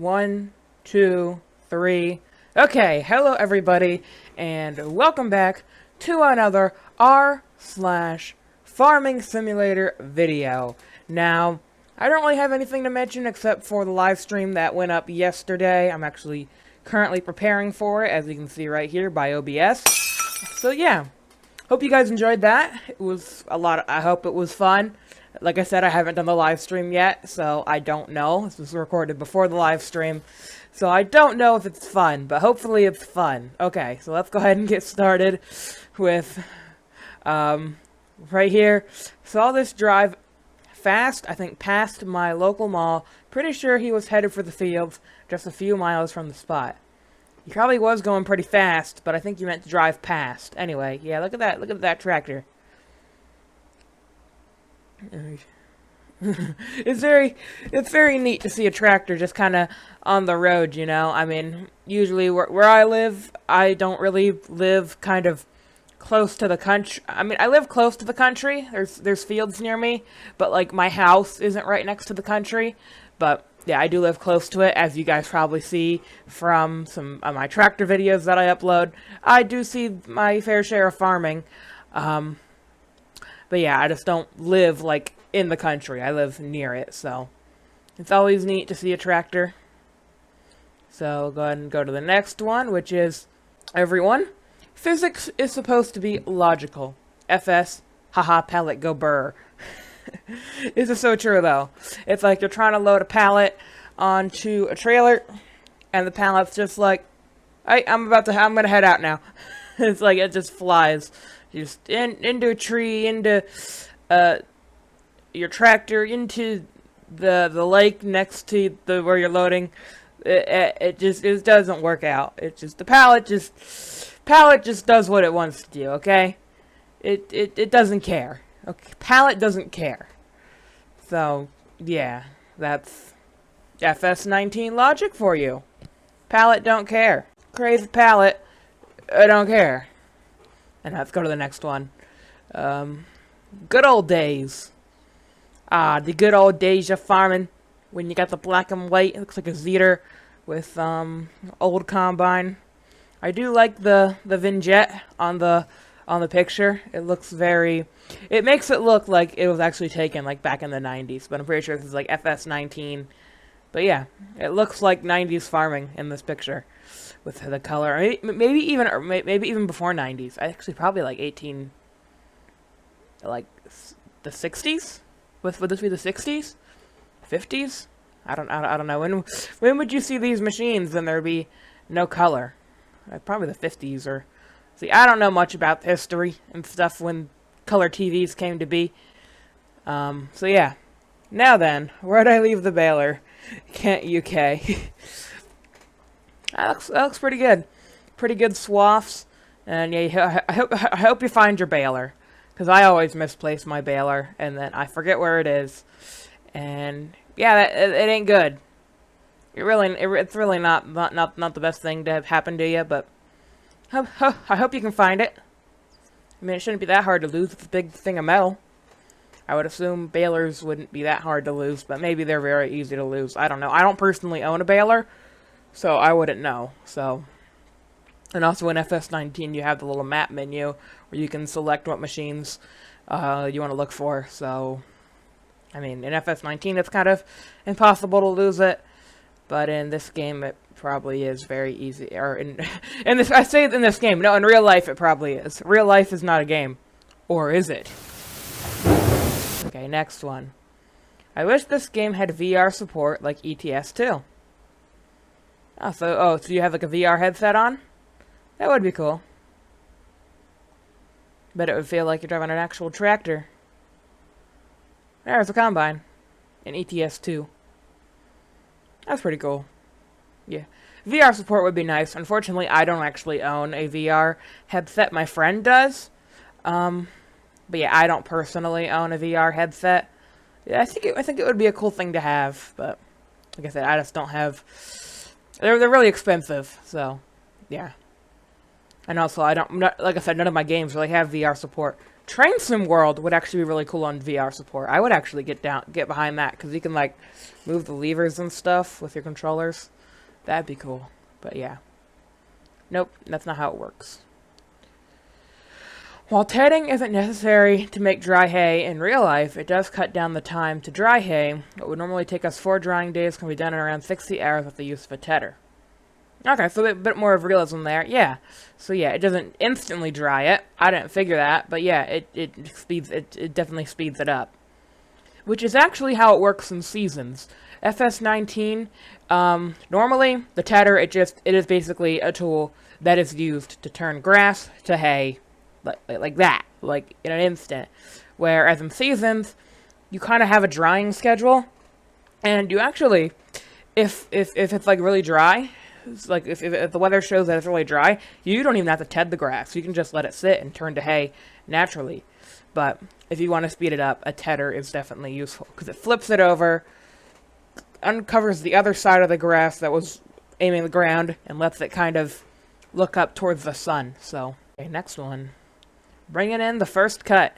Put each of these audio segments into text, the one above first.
1, 2, 3. Okay, hello everybody, and welcome back to another r/farming simulator video. Now, I don't really have anything to mention except for the live stream that went up yesterday. I'm actually currently preparing for it, as you can see right here by OBS. So yeah, hope you guys enjoyed that. It was a lot. I hope it was fun. Like I said, I haven't done the live stream yet, so I don't know. This was recorded before the live stream, so I don't know if it's fun, but hopefully it's fun. Okay, so let's go ahead and get started with, right here. Saw this drive fast, I think past my local mall. Pretty sure he was headed for the fields, just a few miles from the spot. He probably was going pretty fast, but I think you meant to drive past. Anyway, yeah, look at that tractor. It's very neat to see a tractor just kind of on the road, you know. I mean, usually where I live, I don't really live kind of close to the country. I mean, I live close to the country. There's fields near me, but like my house isn't right next to the country. But yeah, I do live close to it, as you guys probably see from some of my tractor videos that I upload. I do see my fair share of farming. But yeah, I just don't live, like, in the country. I live near it, so it's always neat to see a tractor. So go ahead and go to the next one, which is, everyone, physics is supposed to be logical. FS, haha, pallet, go burr. This is so true, though. It's like you're trying to load a pallet onto a trailer, and the pallet's just like, hey, I'm gonna head out now. It's like, it just flies. Just into a tree, into your tractor, into the lake next to where you're loading. It just doesn't work out. It's just the pallet just does what it wants to do. Okay, it doesn't care. Okay, pallet doesn't care. So yeah, that's FS19 logic for you. Pallet don't care. Crazy pallet, I don't care. And let's go to the next one. Good old days. The good old days of farming. When you got the black and white. It looks like a Zeter with old combine. I do like the vignette on the picture. It looks very... It makes it look like it was actually taken like back in the 90s. But I'm pretty sure this is like FS19. But yeah, it looks like 90s farming in this picture. With the color, maybe even before 90s. Actually, probably like like the 60s. Would this be the 60s, 50s? I don't know. When would you see these machines and there be no color? Probably the 50s or. See, I don't know much about history and stuff when color TVs came to be. So yeah. Now then, where'd I leave the baler? Kent, UK. That looks pretty good. Pretty good swaths. And yeah, I hope you find your baler. Because I always misplace my baler. And then I forget where it is. And yeah, it ain't good. It's really not the best thing to have happen to you. But I hope you can find it. I mean, it shouldn't be that hard to lose with a big thing of metal. I would assume balers wouldn't be that hard to lose. But maybe they're very easy to lose. I don't know. I don't personally own a baler. So I wouldn't know. So, and also in FS19 you have the little map menu where you can select what machines you want to look for. So, I mean, in FS19 it's kind of impossible to lose it, but in this game it probably is very easy. Or in this, I say it in this game. No, in real life it probably is. Real life is not a game, or is it? Okay, next one. I wish this game had VR support like ETS2. So you have like a VR headset on? That would be cool. Bet it would feel like you're driving an actual tractor. There's a combine. In ETS2. That's pretty cool. Yeah. VR support would be nice. Unfortunately, I don't actually own a VR headset. My friend does. But yeah, I don't personally own a VR headset. Yeah, I think it would be a cool thing to have, but like I said, I just don't have... They're really expensive, so yeah. And also, like I said, none of my games really have VR support. Train Sim World would actually be really cool on VR support. I would actually get behind that, because you can, like, move the levers and stuff with your controllers. That'd be cool. But yeah. Nope, that's not how it works. While tedding isn't necessary to make dry hay in real life, it does cut down the time to dry hay. What would normally take us 4 drying days can be done in around 60 hours with the use of a tedder. Okay, so a bit more of realism there. Yeah. So yeah, it doesn't instantly dry it. I didn't figure that, but yeah, it definitely speeds it up. Which is actually how it works in seasons. FS19, normally the tedder, it is basically a tool that is used to turn grass to hay, like that, like in an instant. Whereas in seasons, you kind of have a drying schedule, and you actually, if it's like really dry, it's like if the weather shows that it's really dry, you don't even have to ted the grass. You can just let it sit and turn to hay naturally. But if you want to speed it up, a tedder is definitely useful, because it flips it over, uncovers the other side of the grass that was aiming the ground, and lets it kind of look up towards the sun. So, okay, next one. Bringing in the first cut.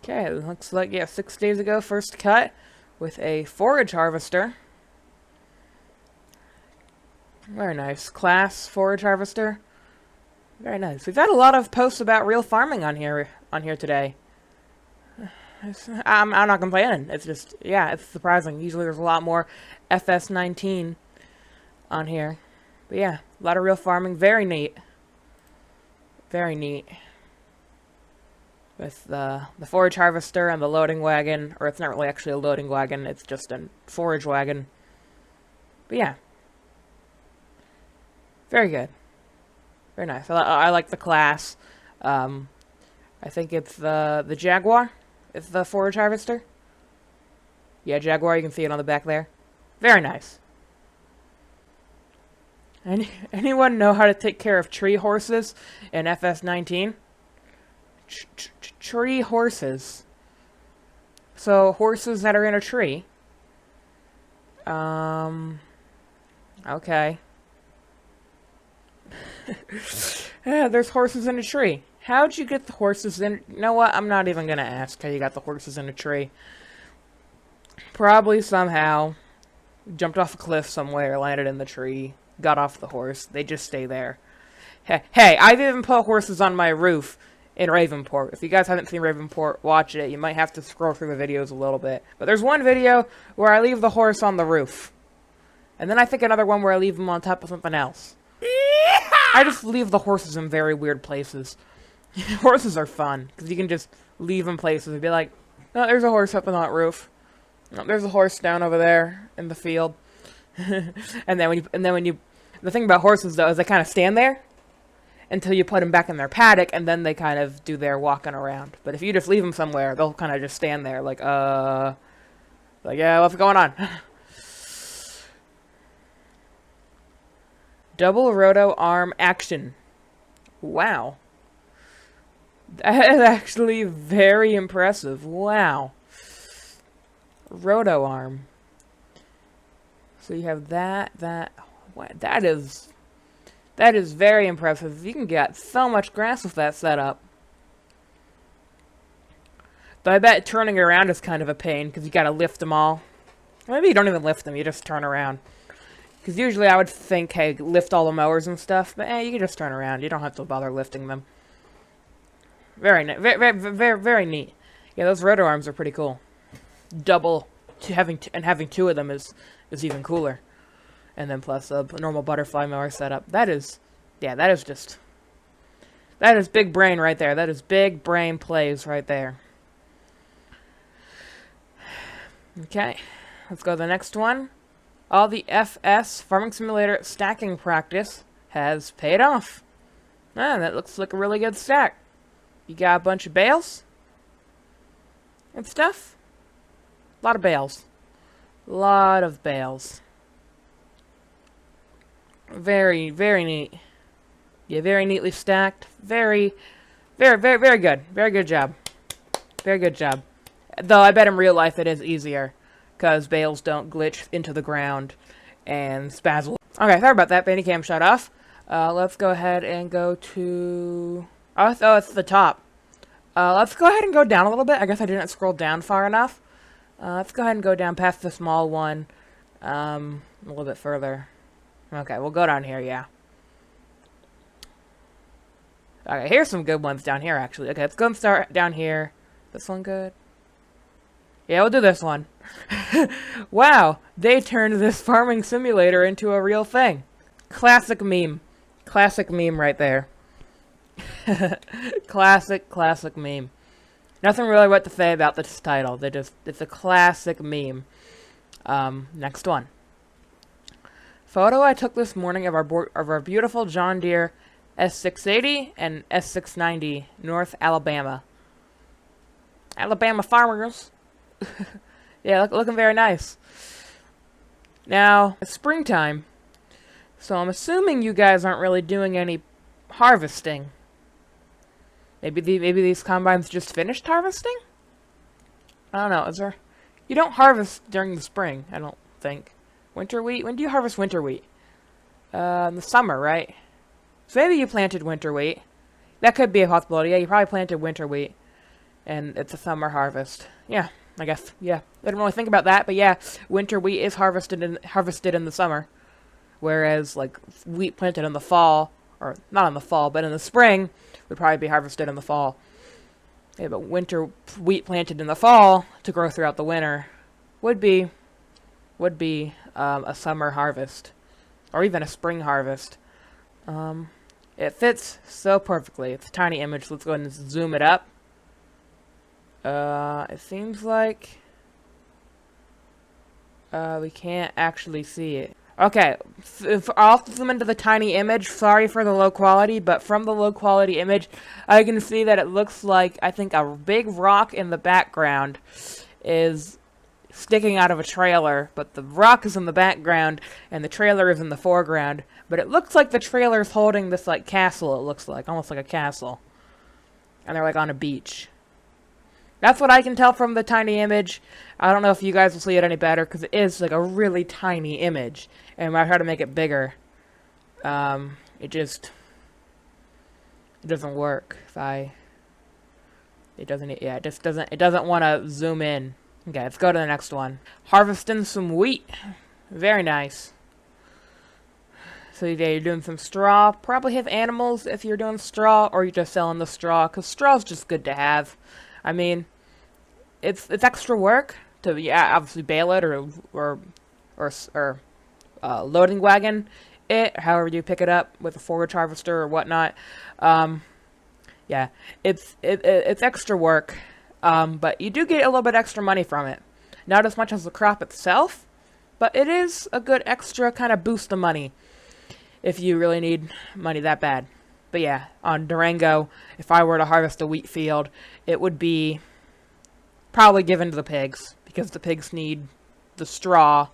Okay, it looks like, yeah, 6 days ago, first cut with a Forage Harvester. Very nice. Class Forage Harvester. Very nice. We've had a lot of posts about real farming on here today. I'm not complaining. It's just, yeah, it's surprising. Usually there's a lot more FS19 on here. But yeah, a lot of real farming. Very neat. Very neat. With the Forage Harvester and the loading wagon. Or it's not really actually a loading wagon. It's just a forage wagon. But yeah. Very good. Very nice. I like the class. I think it's the Jaguar. It's the Forage Harvester. Yeah, Jaguar. You can see it on the back there. Very nice. Anyone know how to take care of tree horses in FS19? Tree horses. So, horses that are in a tree. Okay. Yeah, there's horses in a tree. How'd you get the horses in? You know what? I'm not even gonna ask how you got the horses in a tree. Probably somehow jumped off a cliff somewhere, landed in the tree, got off the horse. They just stay there. Hey, I've even put horses on my roof in Ravenport. If you guys haven't seen Ravenport, watch it. You might have to scroll through the videos a little bit. But there's one video where I leave the horse on the roof. And then I think another one where I leave them on top of something else. I just leave the horses in very weird places. Horses are fun, because you can just leave them places and be like, oh, there's a horse up on that roof. Oh, there's a horse down over there in the field. and then when you, the thing about horses though is they kind of stand there until you put them back in their paddock, and then they kind of do their walking around. But if you just leave them somewhere, they'll kind of just stand there like, yeah, what's going on? Double Roto Arm action. Wow. That is actually very impressive. Wow. Roto Arm. So you have that is very impressive. You can get so much grass with that setup. But I bet turning it around is kind of a pain, because you gotta lift them all. Maybe you don't even lift them, you just turn around. Because usually I would think, hey, lift all the mowers and stuff, but you can just turn around. You don't have to bother lifting them. Very neat. Very neat. Yeah, those rotor arms are pretty cool. Having two of them is even cooler. And then plus a normal butterfly mower setup. That is big brain right there. That is big brain plays right there. Okay, let's go to the next one. All the FS Farming Simulator stacking practice has paid off. That looks like a really good stack. You got a bunch of bales and stuff. A lot of bales. Lot of bales. Very, very neat. Yeah, very neatly stacked. Very good. Very good job. Very good job. Though I bet in real life it is easier, because bales don't glitch into the ground and spazzle. Okay, sorry about that. Bandicam shut off. Let's go ahead and go to Oh, it's the top. Let's go ahead and go down a little bit. I guess I didn't scroll down far enough. Let's go ahead and go down past the small one. A little bit further. Okay, we'll go down here, yeah. Okay, here's some good ones down here, actually. Okay, let's go and start down here. This one good? Yeah, we'll do this one. Wow, they turned this farming simulator into a real thing. Classic meme. Classic meme right there. Classic meme. Nothing really what to say about this title. It's a classic meme. Next one. Photo I took this morning of our beautiful John Deere S680 and S690, North Alabama. Alabama farmers. Yeah, looking very nice. Now, it's springtime, so I'm assuming you guys aren't really doing any harvesting. Maybe these combines just finished harvesting? I don't know. Is there? You don't harvest during the spring, I don't think. Winter wheat? When do you harvest winter wheat? In the summer, right? So maybe you planted winter wheat. That could be a possibility. Yeah, you probably planted winter wheat, and it's a summer harvest. Yeah, I guess. Yeah, I didn't really think about that, but yeah, winter wheat is harvested in the summer, whereas like wheat planted in the fall, or not in the fall, but in the spring, would probably be harvested in the fall. Yeah, but winter wheat planted in the fall to grow throughout the winter would be a summer harvest, or even a spring harvest. It fits so perfectly. It's a tiny image. Let's go ahead and zoom it up. It seems like we can't actually see it. Okay, I'll have to zoom into the tiny image. Sorry for the low quality, but from the low quality image, I can see that it looks like, I think, a big rock in the background is sticking out of a trailer, but the rock is in the background, and the trailer is in the foreground. But it looks like the trailer's holding this, like, castle, it looks like. Almost like a castle. And they're, like, on a beach. That's what I can tell from the tiny image. I don't know if you guys will see it any better, because it is, like, a really tiny image. And when I try to make it bigger, it doesn't work. It doesn't want to zoom in. Okay, let's go to the next one. Harvesting some wheat. Very nice. So yeah, you're doing some straw. Probably have animals if you're doing straw, or you're just selling the straw, because straw's just good to have. I mean, it's extra work to, yeah, obviously bale it or loading wagon it, however you pick it up with a forage harvester or whatnot. Yeah, it's extra work, but you do get a little bit extra money from it. Not as much as the crop itself, but it is a good extra kind of boost of money if you really need money that bad. But yeah, on Durango, if I were to harvest a wheat field, it would be probably given to the pigs, because the pigs need the straw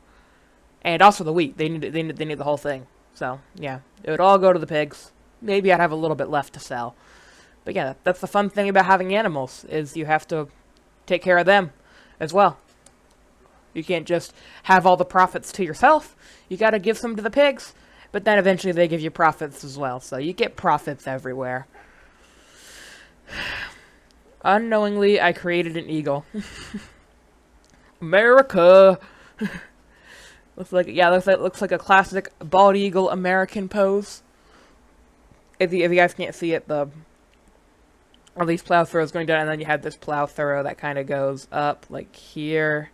and also the wheat. They need the whole thing. So yeah, it would all go to the pigs. Maybe I'd have a little bit left to sell. But yeah, that's the fun thing about having animals, is you have to take care of them as well. You can't just have all the profits to yourself. You got to give some to the pigs, but then eventually they give you profits as well. So you get profits everywhere. Unknowingly, I created an eagle. America. Looks like a classic bald eagle American pose. If you guys can't see it, all these plow throws going down, and then you have this plow throw that kind of goes up like here,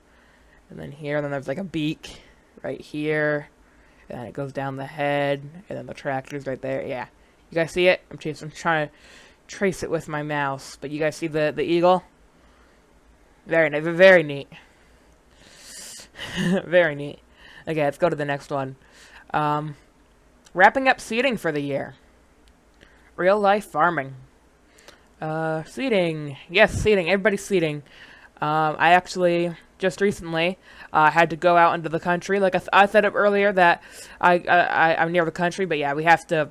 and then here, and then there's like a beak right here, and then it goes down the head, and then the tractor's right there. Yeah, you guys see it? I'm trying to trace it with my mouse, but you guys see the eagle? Very nice, very neat. Very neat. Okay, let's go to the next one. Wrapping up seeding for the year. Real life farming. Seeding. Yes, seeding. Everybody's seeding. I actually just recently had to go out into the country. Like I said up earlier that I'm near the country, but yeah, we have to.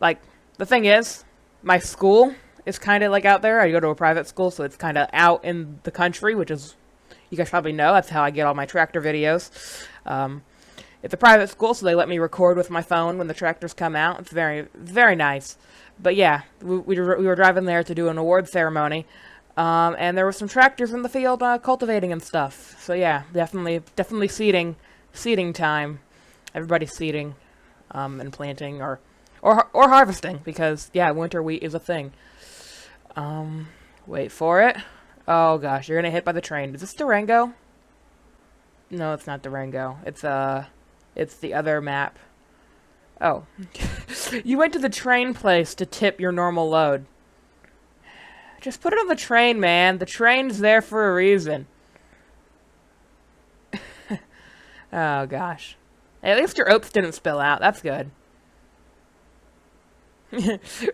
Like, the thing is, my school is kind of like out there. I go to a private school, so it's kind of out in the country, which is, you guys probably know, that's how I get all my tractor videos. It's a private school, so they let me record with my phone when the tractors come out. It's very, very nice. But yeah, we were driving there to do an award ceremony, and there were some tractors in the field cultivating and stuff. So yeah, definitely seeding time. Everybody's seeding, and planting or harvesting, because yeah, winter wheat is a thing. Wait for it. Oh gosh, you're gonna hit by the train. Is this Durango? No, it's not Durango. It's the other map. Oh. You went to the train place to tip your normal load. Just put it on the train, man. The train's there for a reason. Oh gosh. Hey, at least your oats didn't spill out. That's good.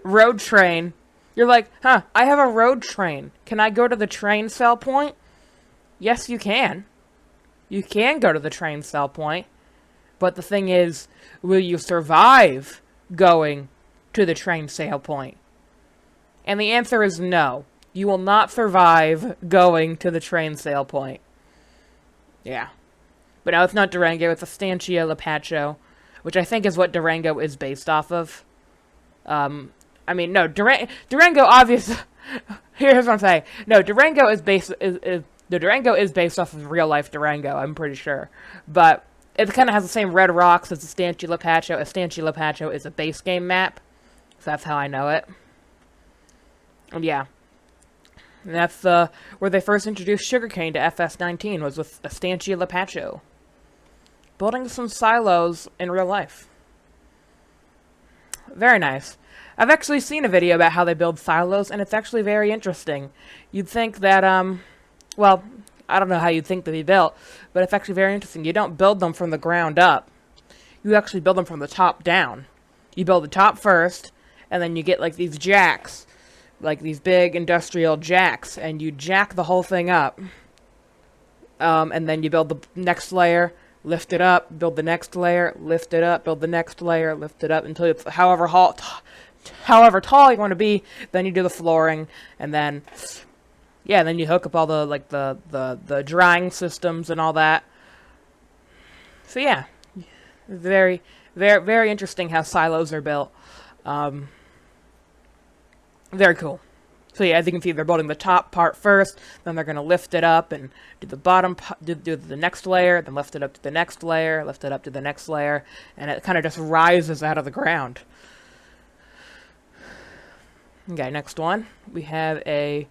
Road train. You're like, huh, I have a road train. Can I go to the train sell point? Yes, you can. You can go to the train sell point. But the thing is, will you survive going to the train sale point? And the answer is no. You will not survive going to the train sale point. Yeah. But no, it's not Durango, it's Estancia Lapacho, which I think is what Durango is based off of. I mean, no, Durango obviously... Here's what I'm saying. No, Durango is based off of real-life Durango, I'm pretty sure. But it kind of has the same red rocks as Estancia Lapacho. Estancia Lapacho is a base game map, so that's how I know it. And yeah. And that's where they first introduced sugarcane to FS19, was with Estancia Lapacho. Building some silos in real life. Very nice. I've actually seen a video about how they build silos, and it's actually very interesting. You'd think that, well, I don't know how you'd think they'd be built, but it's actually very interesting. You don't build them from the ground up. You actually build them from the top down. You build the top first, and then you get, like, these jacks, like these big industrial jacks, and you jack the whole thing up. And then you build the next layer, lift it up, build the next layer, lift it up, build the next layer, lift it up, until it's however tall you want to be. Then you do the flooring, and then, yeah, then you hook up all the, like, the drying systems and all that. So yeah, very, very, very interesting how silos are built. Very cool. So yeah, as you can see, they're building the top part first, then they're going to lift it up and do the bottom, do the next layer, then lift it up to the next layer, lift it up to the next layer, and it kind of just rises out of the ground. Okay, next one. We have a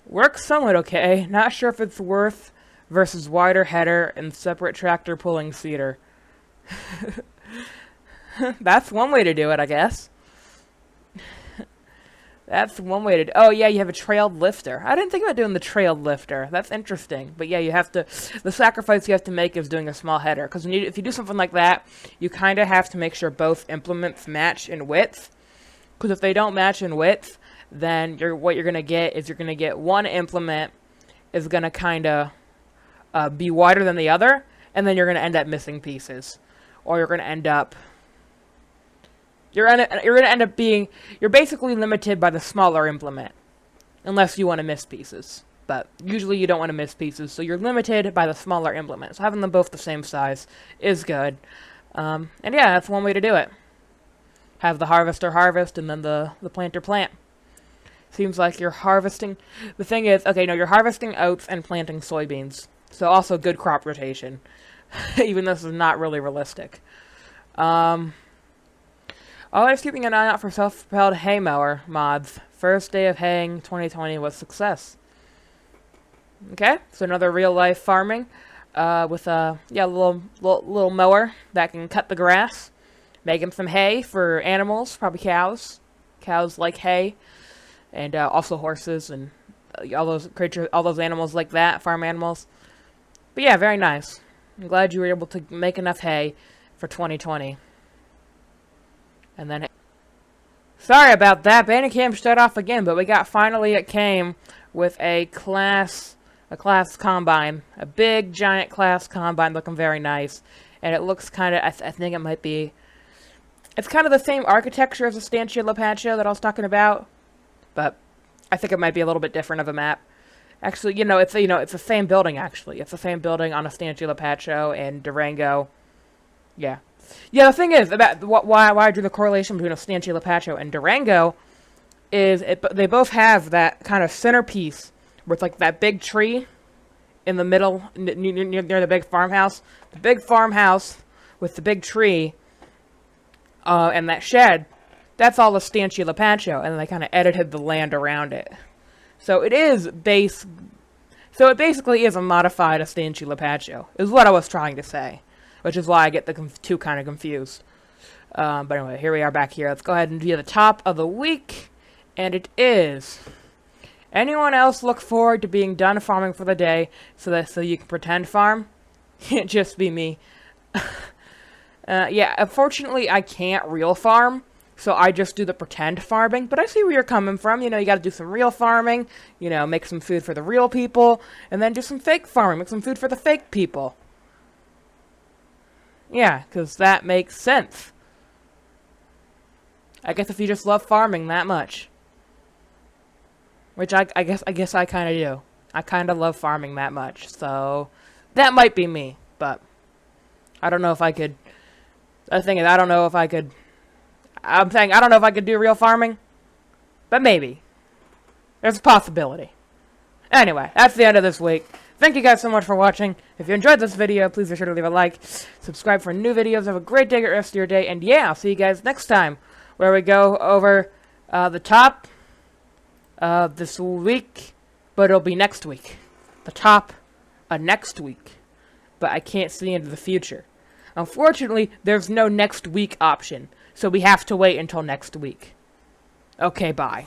works somewhat okay. Not sure if it's worth versus wider header and separate tractor pulling seeder. That's one way to do it, I guess. That's one way to... Oh, yeah, you have a trailed lifter. I didn't think about doing the trailed lifter. That's interesting. But yeah, you have to... The sacrifice you have to make is doing a small header. Because if you do something like that, you kind of have to make sure both implements match in width. Because if they don't match in width, then what you're going to get is you're going to get one implement is going to kind of be wider than the other. And then you're going to end up missing pieces. Or you're going to end up... You're gonna end up being... You're basically limited by the smaller implement. Unless you want to miss pieces. But usually you don't want to miss pieces, so you're limited by the smaller implement. So having them both the same size is good. And yeah, that's one way to do it. Have the harvester harvest, and then the planter plant. Seems like you're harvesting... The thing is, okay, no, you're harvesting oats and planting soybeans. So also good crop rotation. Even though this is not really realistic. Always keeping an eye out for self-propelled hay mower mods. First day of haying 2020 was success. Okay, so another real-life farming with a little mower that can cut the grass, making some hay for animals, probably cows. Cows like hay, and also horses and all those creatures, all those animals like that, farm animals. But yeah, very nice. I'm glad you were able to make enough hay for 2020. And then, sorry about that, Bandicam shut off again, but finally it came with a class combine, a big giant class combine looking very nice, and it looks kind of, I think it might be, it's kind of the same architecture as Estancia Lapacho that I was talking about, but I think it might be a little bit different of a map. Actually, it's the same building, actually. It's the same building on Estancia Lapacho and Durango. Yeah. Yeah, the thing is, about why I drew the correlation between Estancia Lapacho and Durango is they both have that kind of centerpiece where it's like that big tree in the middle, near the big farmhouse. The big farmhouse with the big tree and that shed, that's all Estancia Lapacho, and they kind of edited the land around it. So it is So it basically is a modified Estancia Lapacho, is what I was trying to say. Which is why I get the two kind of confused. But anyway, here we are back here. Let's go ahead and do the top of the week. And it is... Anyone else look forward to being done farming for the day so you can pretend farm? Can't just be me. Yeah, unfortunately I can't real farm. So I just do the pretend farming. But I see where you're coming from. You know, you gotta do some real farming. You know, make some food for the real people. And then do some fake farming. Make some food for the fake people. Yeah, because that makes sense. I guess if you just love farming that much. Which I guess I kind of do. I kind of love farming that much. So, that might be me. But, I don't know if I could... The thing is, I don't know if I could... I'm saying, I don't know if I could do real farming. But maybe. There's a possibility. Anyway, that's the end of this week. Thank you guys so much for watching. If you enjoyed this video, please be sure to leave a like. Subscribe for new videos. Have a great day, great rest of your day. And yeah, I'll see you guys next time, where we go over the top of this week. But it'll be next week. The top of next week. But I can't see into the future. Unfortunately, there's no next week option. So we have to wait until next week. Okay, bye.